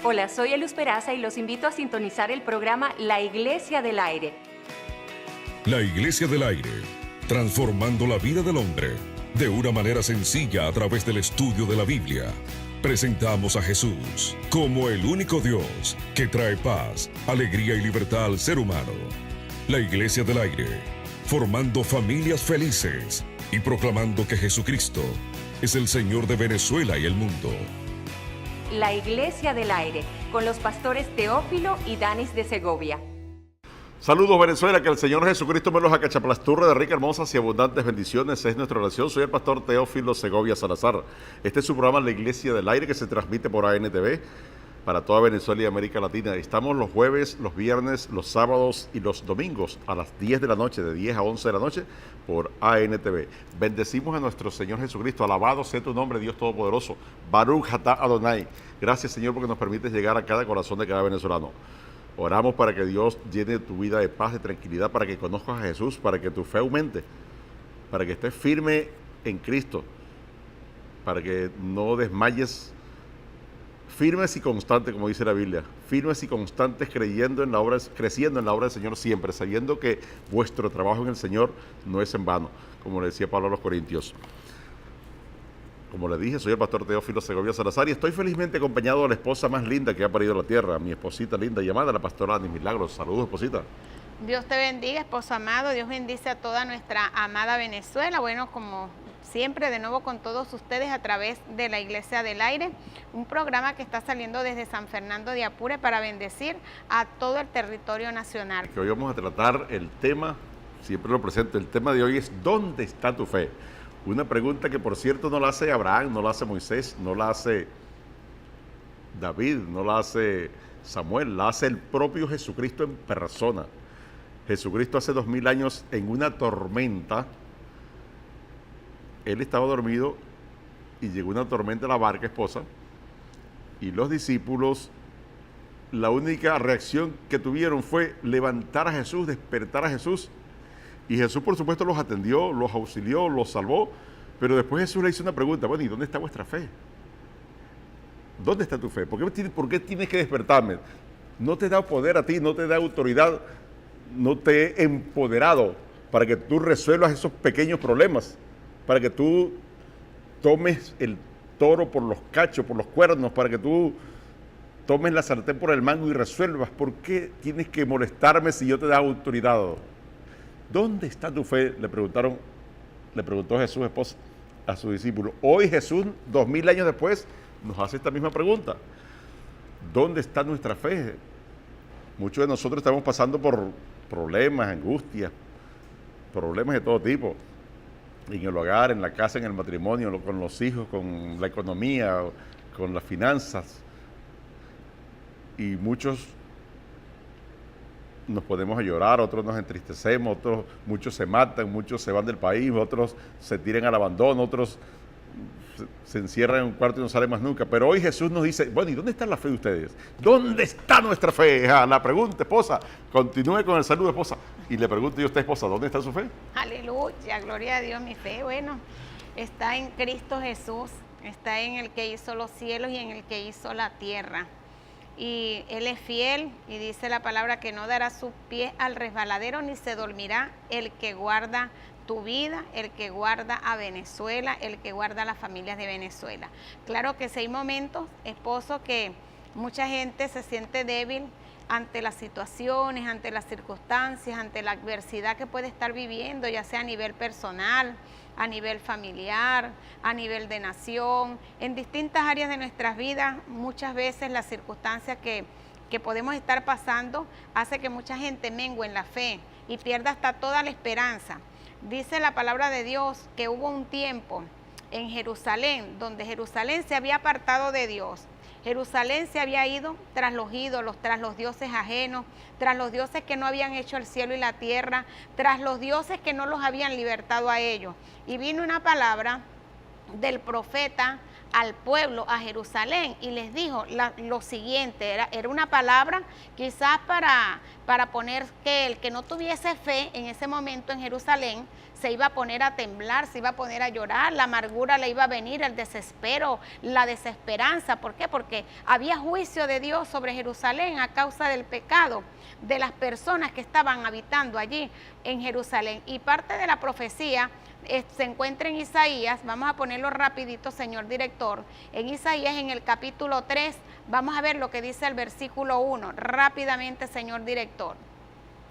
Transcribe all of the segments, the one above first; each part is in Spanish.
Hola, soy Eluz Peraza y los invito a sintonizar el programa La Iglesia del Aire. La Iglesia del Aire, transformando la vida del hombre de una manera sencilla a través del estudio de la Biblia. Presentamos a Jesús como el único Dios que trae paz, alegría y libertad al ser humano. La Iglesia del Aire, formando familias felices y proclamando que Jesucristo es el Señor de Venezuela y el mundo. La Iglesia del Aire, con los pastores Teófilo y Danis de Segovia. Saludos Venezuela, que el Señor Jesucristo me los acachaplasturre de ricas, hermosas y abundantes bendiciones. Es nuestra oración. Soy el pastor Teófilo Segovia Salazar. Este es su programa La Iglesia del Aire, que se transmite por ANTV para toda Venezuela y América Latina. Estamos los jueves, los viernes, los sábados y los domingos a las 10 de la noche, de 10 a 11 de la noche, por ANTV. Bendecimos a nuestro Señor Jesucristo. Alabado sea tu nombre, Dios Todopoderoso. Baruch atah Adonai. Gracias, Señor, porque nos permites llegar a cada corazón de cada venezolano. Oramos para que Dios llene tu vida de paz, de tranquilidad, para que conozcas a Jesús, para que tu fe aumente, para que estés firme en Cristo, para que no desmayes. Firmes y constantes, como dice la Biblia, firmes y constantes creciendo en la obra del Señor siempre, sabiendo que vuestro trabajo en el Señor no es en vano, como le decía Pablo a los Corintios. Como le dije, soy el pastor Teófilo Segovia Salazar y estoy felizmente acompañado de la esposa más linda que ha parido la tierra, mi esposita linda llamada la pastora Ani Milagros. Saludos, esposita. Dios te bendiga, esposo amado. Dios bendice a toda nuestra amada Venezuela. Bueno, como siempre, de nuevo con todos ustedes a través de la Iglesia del Aire, un programa que está saliendo desde San Fernando de Apure para bendecir a todo el territorio nacional. Que hoy vamos a tratar el tema, siempre lo presento, el tema de hoy es ¿dónde está tu fe? Una pregunta que, por cierto, no la hace Abraham, no la hace Moisés, no la hace David, no la hace Samuel, la hace el propio Jesucristo en persona. Jesucristo hace 2000 años en una tormenta, él estaba dormido y llegó una tormenta a la barca, esposa, y los discípulos, la única reacción que tuvieron fue levantar a Jesús, despertar a Jesús. Y Jesús, por supuesto, los atendió, los auxilió, los salvó, pero después Jesús le hizo una pregunta: bueno, ¿y dónde está vuestra fe? ¿Dónde está tu fe? ¿Por qué tienes que despertarme? No te da poder a ti, no te da autoridad, no te he empoderado para que tú resuelvas esos pequeños problemas, para que tú tomes el toro por los cachos, por los cuernos, para que tú tomes la sartén por el mango y resuelvas. ¿Por qué tienes que molestarme si yo te da autoridad? ¿Dónde está tu fe? Le preguntó Jesús, esposa, a sus discípulos. Hoy Jesús, 2000 años después, nos hace esta misma pregunta. ¿Dónde está nuestra fe? Muchos de nosotros estamos pasando por problemas, angustias, problemas de todo tipo. En el hogar, en la casa, en el matrimonio, con los hijos, con la economía, con las finanzas. Y muchos nos ponemos a llorar, otros nos entristecemos, muchos se matan, muchos se van del país, otros se tiran al abandono, otros se encierran en un cuarto y no salen más nunca. Pero hoy Jesús nos dice, bueno, ¿y dónde está la fe de ustedes? ¿Dónde está nuestra fe? La pregunta, esposa, continúe con el saludo, esposa. Y le pregunto yo a usted, esposa, ¿dónde está su fe? Aleluya, gloria a Dios. Mi fe, bueno, está en Cristo Jesús, está en el que hizo los cielos y en el que hizo la tierra. Y Él es fiel y dice la palabra que no dará su pie al resbaladero ni se dormirá el que guarda tu vida, el que guarda a Venezuela, el que guarda a las familias de Venezuela. Claro que sí hay momentos, esposo, que mucha gente se siente débil ante las situaciones, ante las circunstancias, ante la adversidad que puede estar viviendo, ya sea a nivel personal, a nivel familiar, a nivel de nación, en distintas áreas de nuestras vidas. Muchas veces las circunstancias que podemos estar pasando hace que mucha gente mengue en la fe y pierda hasta toda la esperanza. Dice la palabra de Dios que hubo un tiempo en Jerusalén donde Jerusalén se había apartado de Dios. Jerusalén se había ido tras los ídolos, tras los dioses ajenos, tras los dioses que no habían hecho el cielo y la tierra, tras los dioses que no los habían libertado a ellos. Y vino una palabra del profeta al pueblo, a Jerusalén, y les dijo lo siguiente, era una palabra quizás para poner que el que no tuviese fe en ese momento en Jerusalén se iba a poner a temblar, se iba a poner a llorar, la amargura le iba a venir, el desespero, la desesperanza. ¿Por qué? Porque había juicio de Dios sobre Jerusalén a causa del pecado de las personas que estaban habitando allí en Jerusalén. Y parte de la profecía se encuentra en Isaías. Vamos a ponerlo rapidito, señor director. En Isaías, en el capítulo 3, vamos a ver lo que dice el versículo 1. Rápidamente, señor director.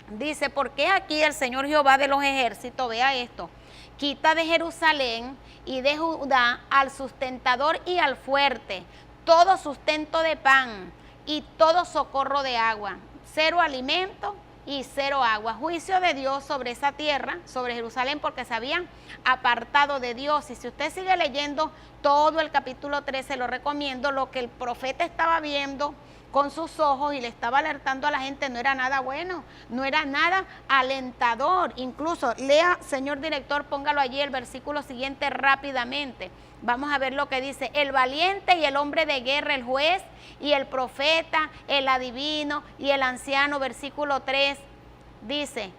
Dice, porque aquí el Señor Jehová de los ejércitos, vea esto, quita de Jerusalén y de Judá al sustentador y al fuerte, todo sustento de pan y todo socorro de agua, cero alimento y cero agua. Juicio de Dios sobre esa tierra, sobre Jerusalén, porque se habían apartado de Dios. Y si usted sigue leyendo todo el capítulo 13, lo recomiendo, lo que el profeta estaba viendo con sus ojos y le estaba alertando a la gente, no era nada bueno, no era nada alentador. Incluso lea, señor director, póngalo allí el versículo siguiente rápidamente. Vamos a ver lo que dice: el valiente y el hombre de guerra, el juez y el profeta, el adivino y el anciano, versículo 3, dice: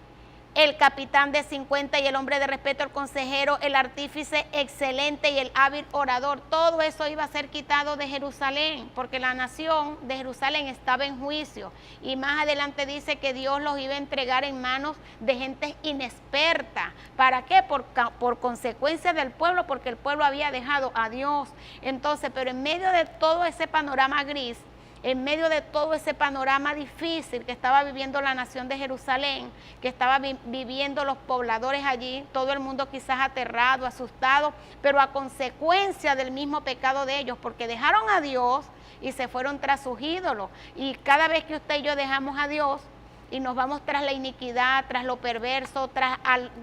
el capitán de 50 y el hombre de respeto, el consejero, el artífice excelente y el hábil orador. Todo eso iba a ser quitado de Jerusalén, porque la nación de Jerusalén estaba en juicio. Y más adelante dice que Dios los iba a entregar en manos de gente inexperta. ¿Para qué? Por consecuencia del pueblo, porque el pueblo había dejado a Dios. Entonces, pero en medio de todo ese panorama gris, en medio de todo ese panorama difícil que estaba viviendo la nación de Jerusalén, que estaba viviendo los pobladores allí, todo el mundo quizás aterrado, asustado, pero a consecuencia del mismo pecado de ellos, porque dejaron a Dios y se fueron tras sus ídolos. Y cada vez que usted y yo dejamos a Dios y nos vamos tras la iniquidad, tras lo perverso,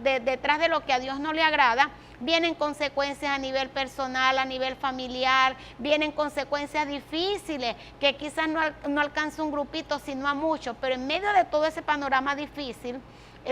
detrás de lo que a Dios no le agrada, vienen consecuencias a nivel personal, a nivel familiar, vienen consecuencias difíciles que quizás no alcanza un grupito, sino a muchos. Pero en medio de todo ese panorama difícil,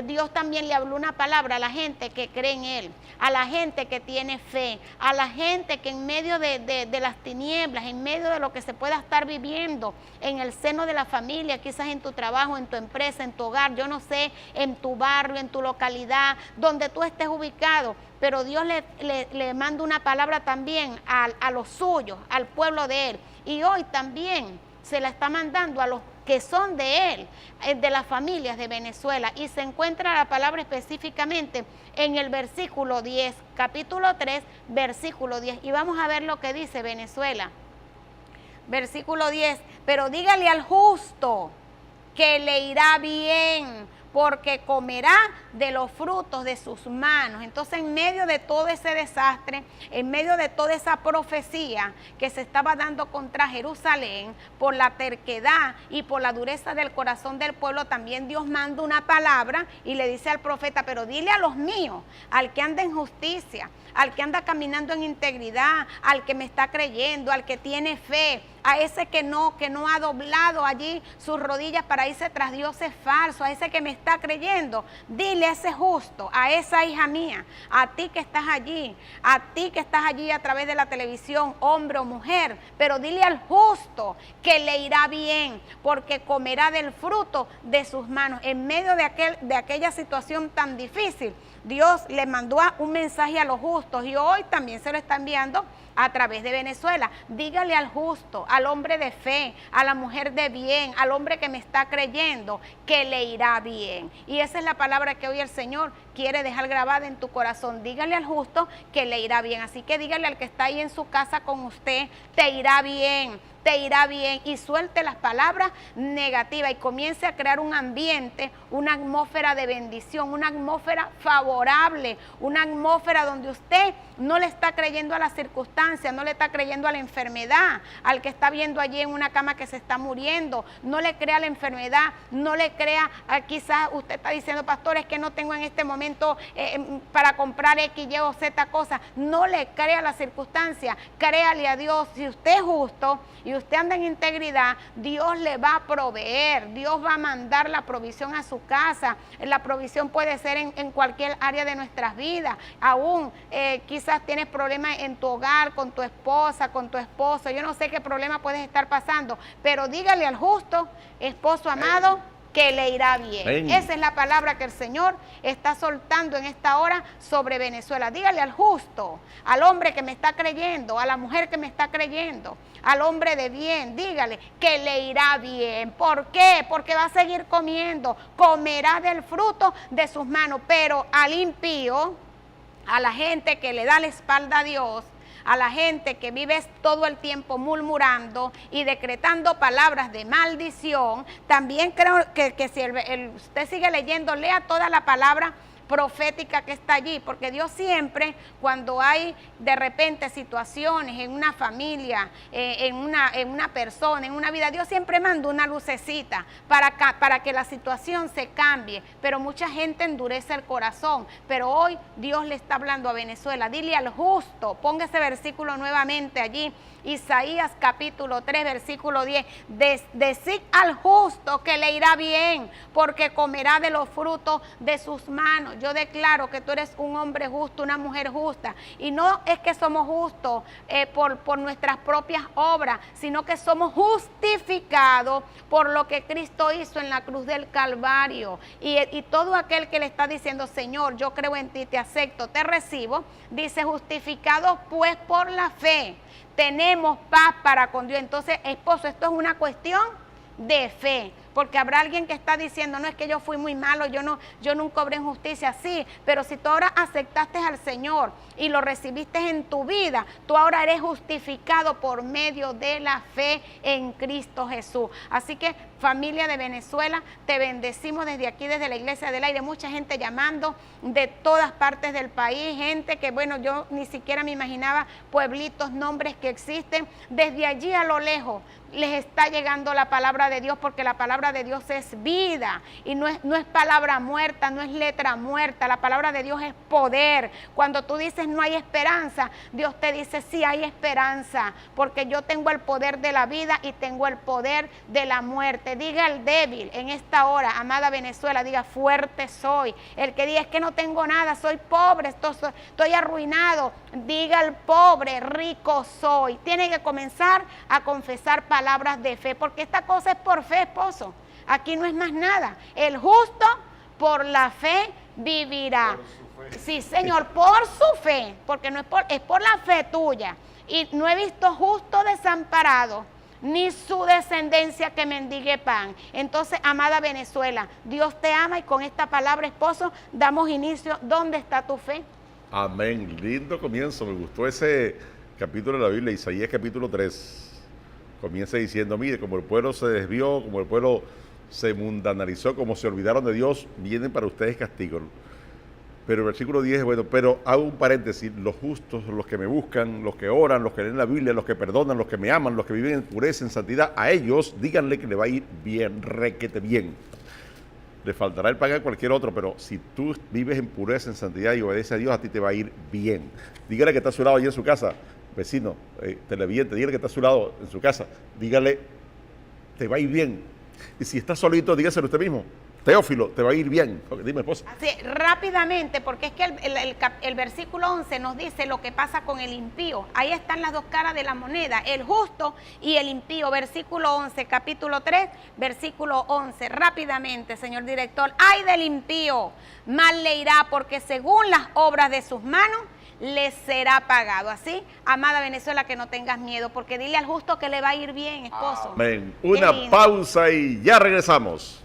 Dios también le habló una palabra a la gente que cree en Él, a la gente que tiene fe, a la gente que en medio de las tinieblas, en medio de lo que se pueda estar viviendo en el seno de la familia, quizás en tu trabajo, en tu empresa, en tu hogar, yo no sé, en tu barrio, en tu localidad, donde tú estés ubicado, pero Dios le manda una palabra también a los suyos, al pueblo de Él. Y hoy también se la está mandando a los que son de Él, de las familias de Venezuela. Y se encuentra la palabra específicamente en el versículo 10, capítulo 3, versículo 10. Y vamos a ver lo que dice Venezuela. Versículo 10, pero dígale al justo que le irá bien, porque comerá de los frutos de sus manos. Entonces, en medio de todo ese desastre, en medio de toda esa profecía que se estaba dando contra Jerusalén, por la terquedad y por la dureza del corazón del pueblo, también Dios manda una palabra y le dice al profeta, pero dile a los míos, al que anda en justicia, al que anda caminando en integridad, al que me está creyendo, al que tiene fe, a ese que no ha doblado allí sus rodillas para irse tras dioses falsos, a ese que me está creyendo, dile a ese justo, a esa hija mía, a ti que estás allí, a ti que estás allí a través de la televisión, hombre o mujer, pero dile al justo que le irá bien, porque comerá del fruto de sus manos. En medio de aquella situación tan difícil, Dios le mandó un mensaje a los justos y hoy también se lo está enviando a través de Venezuela. Dígale al justo, al hombre de fe, a la mujer de bien, al hombre que me está creyendo, que le irá bien. Y esa es la palabra que hoy el Señor quiere dejar grabada en tu corazón. Dígale al justo que le irá bien. Así que dígale al que está ahí en su casa con usted, te irá bien, te irá bien, y suelte las palabras negativas y comience a crear un ambiente, una atmósfera de bendición, una atmósfera favorable, una atmósfera donde usted no le está creyendo a las circunstancias, no le está creyendo a la enfermedad, al que está viendo allí en una cama que se está muriendo, no le crea a la enfermedad, no le crea, quizás usted está diciendo, pastor, es que no tengo en este momento para comprar X, Y o Z cosas, no le crea a la circunstancia, créale a Dios. Si usted es justo y usted anda en integridad, Dios le va a proveer, Dios va a mandar la provisión a su casa. La provisión puede ser en cualquier área de nuestras vidas. Aún quizás tienes problemas en tu hogar, con tu esposa, con tu esposo, yo no sé qué problema puedes estar pasando, pero dígale al justo, esposo amado, que le irá bien. Amén. Esa es la palabra que el Señor está soltando en esta hora sobre Venezuela. Dígale al justo, al hombre que me está creyendo, a la mujer que me está creyendo, al hombre de bien, dígale que le irá bien. ¿Por qué? Porque va a seguir comiendo, comerá del fruto de sus manos. Pero al impío, a la gente que le da la espalda a Dios, a la gente que vive todo el tiempo murmurando y decretando palabras de maldición, también creo que si usted sigue leyendo, lea toda la palabra profética que está allí, porque Dios siempre, cuando hay de repente situaciones en una familia, en una persona, en una vida, Dios siempre manda una lucecita para que la situación se cambie, pero mucha gente endurece el corazón. Pero hoy Dios le está hablando a Venezuela. Dile al justo, ponga ese versículo nuevamente allí, Isaías capítulo 3, versículo 10, decid al justo que le irá bien, porque comerá de los frutos de sus manos. Yo declaro que tú eres un hombre justo, una mujer justa, y no es que somos justos por nuestras propias obras, sino que somos justificados por lo que Cristo hizo en la cruz del Calvario. Y todo aquel que le está diciendo, Señor, yo creo en ti, te acepto, te recibo, dice, justificados pues por la fe, tenemos paz para con Dios. Entonces, esposo, esto es una cuestión de fe, porque habrá alguien que está diciendo, no, es que yo fui muy malo, yo nunca obré en justicia. Sí, pero si tú ahora aceptaste al Señor y lo recibiste en tu vida, tú ahora eres justificado por medio de la fe en Cristo Jesús. Así que, familia de Venezuela, te bendecimos desde aquí, desde la Iglesia del Aire. Mucha gente llamando de todas partes del país, gente que, bueno, yo ni siquiera me imaginaba, pueblitos, nombres que existen. Desde allí a lo lejos les está llegando la palabra de Dios, porque la palabra de Dios es vida y no es palabra muerta, no es letra muerta. La palabra de Dios es poder. Cuando tú dices no hay esperanza, Dios te dice sí hay esperanza, porque yo tengo el poder de la vida y tengo el poder de la muerte. Diga el débil en esta hora, amada Venezuela, diga fuerte soy. El que diga es que no tengo nada, soy pobre, estoy arruinado, diga el pobre, rico soy. Tiene que comenzar a confesar palabras de fe, porque esta cosa es por fe, esposo. Aquí no es más nada. El justo por la fe vivirá. Sí, Señor, por su fe, porque no es por la fe tuya. Y no he visto justo desamparado, ni su descendencia que mendigue pan. Entonces, amada Venezuela, Dios te ama, y con esta palabra, esposo, damos inicio. ¿Dónde está tu fe? Amén. Lindo comienzo. Me gustó ese capítulo de la Biblia, Isaías capítulo 3. Comienza diciendo, mire, como el pueblo se desvió, como el pueblo se mundanalizó, como se olvidaron de Dios, vienen para ustedes castigos. Pero el versículo 10 es bueno, pero hago un paréntesis, los justos, los que me buscan, los que oran, los que leen la Biblia, los que perdonan, los que me aman, los que viven en pureza, en santidad, a ellos díganle que le va a ir bien, requete bien. Le faltará el pan a cualquier otro, pero si tú vives en pureza, en santidad y obedeces a Dios, a ti te va a ir bien. Dígale que está a su lado allí en su casa, vecino, televidente, dígale que está a su lado en su casa, dígale, te va a ir bien. Y si está solito, dígaselo usted mismo, Teófilo, te va a ir bien. Dime, esposa. Así, rápidamente, porque es que el versículo 11 nos dice lo que pasa con el impío. Ahí están las dos caras de la moneda, el justo y el impío. Versículo 11, capítulo 3, versículo 11. Rápidamente, señor director. Ay del impío, mal le irá, porque según las obras de sus manos le será pagado. Así, amada Venezuela, que no tengas miedo, porque dile al justo que le va a ir bien, esposo. Amén. Una pausa y ya regresamos.